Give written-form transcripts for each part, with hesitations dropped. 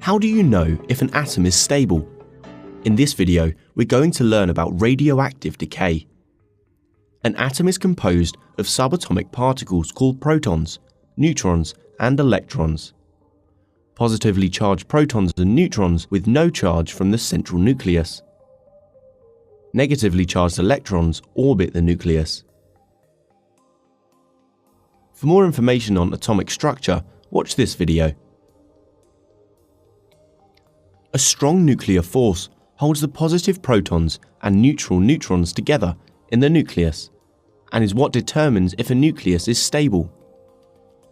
How do you know if an atom is stable? In this video, we're going to learn about radioactive decay. An atom is composed of subatomic particles called protons, neutrons, and electrons. Positively charged protons and neutrons with no charge from the central nucleus. Negatively charged electrons orbit the nucleus. For more information on atomic structure, watch this video. A strong nuclear force holds the positive protons and neutral neutrons together in the nucleus, and is what determines if a nucleus is stable.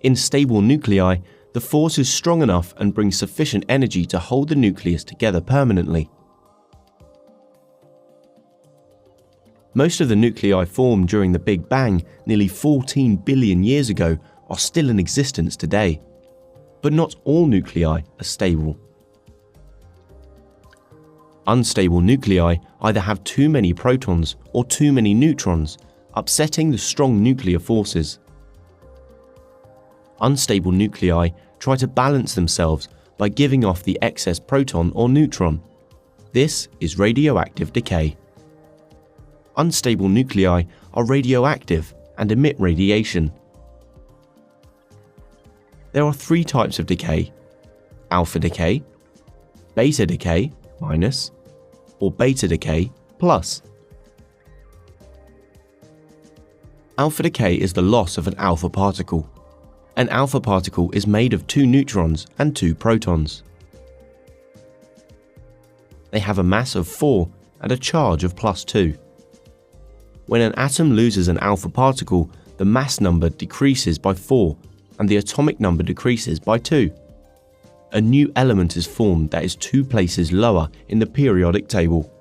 In stable nuclei, the force is strong enough and brings sufficient energy to hold the nucleus together permanently. Most of the nuclei formed during the Big Bang nearly 14 billion years ago are still in existence today, but not all nuclei are stable. Unstable nuclei either have too many protons or too many neutrons, upsetting the strong nuclear forces. Unstable nuclei try to balance themselves by giving off the excess proton or neutron. This is radioactive decay. Unstable nuclei are radioactive and emit radiation. There are three types of decay: alpha decay, beta decay minus, or beta decay plus. Alpha decay is the loss of an alpha particle. An alpha particle is made of two neutrons and two protons. They have a mass of 4 and a charge of +2. When an atom loses an alpha particle, the mass number decreases by 4 and the atomic number decreases by 2. A new element is formed that is 2 places lower in the periodic table.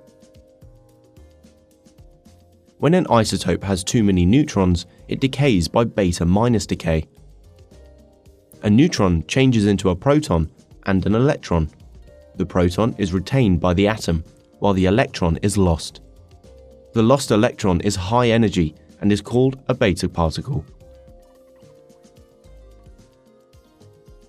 When an isotope has too many neutrons, it decays by beta minus decay. A neutron changes into a proton and an electron. The proton is retained by the atom, while the electron is lost. The lost electron is high energy and is called a beta particle.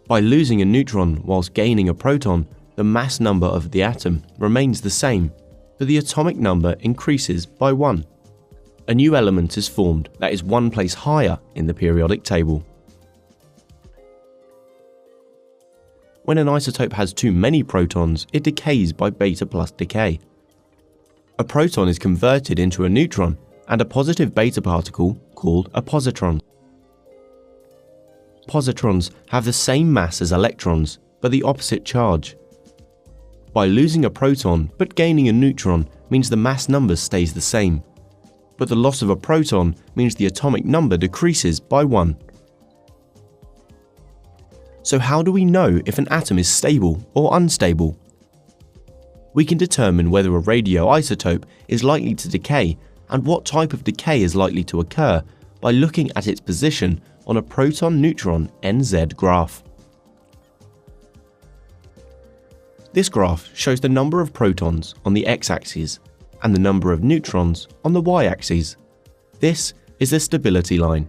By losing a neutron whilst gaining a proton, the mass number of the atom remains the same, but the atomic number increases by 1. A new element is formed that is 1 place higher in the periodic table. When an isotope has too many protons, it decays by beta plus decay. A proton is converted into a neutron and a positive beta particle called a positron. Positrons have the same mass as electrons, but the opposite charge. By losing a proton but gaining a neutron means the mass number stays the same, but the loss of a proton means the atomic number decreases by 1. So how do we know if an atom is stable or unstable? We can determine whether a radioisotope is likely to decay and what type of decay is likely to occur by looking at its position on a proton-neutron NZ graph. This graph shows the number of protons on the x-axis and the number of neutrons on the y-axis. This is the stability line.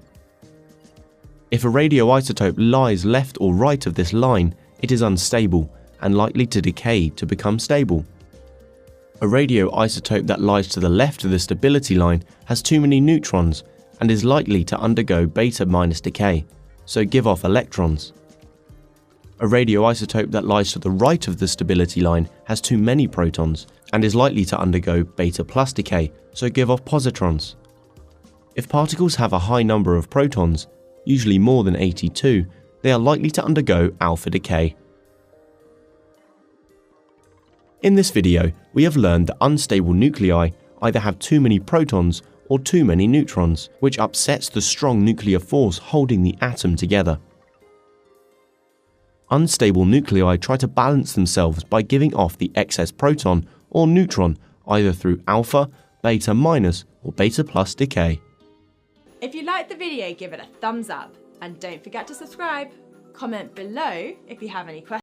If a radioisotope lies left or right of this line, it is unstable and likely to decay to become stable. A radioisotope that lies to the left of the stability line has too many neutrons and is likely to undergo beta minus decay, so give off electrons. A radioisotope that lies to the right of the stability line has too many protons and is likely to undergo beta plus decay, so give off positrons. If particles have a high number of protons, usually more than 82, they are likely to undergo alpha decay. In this video, we have learned that unstable nuclei either have too many protons or too many neutrons, which upsets the strong nuclear force holding the atom together. Unstable nuclei try to balance themselves by giving off the excess proton or neutron either through alpha, beta minus, or beta plus decay. If you liked the video, give it a thumbs up and don't forget to subscribe. Comment below if you have any questions.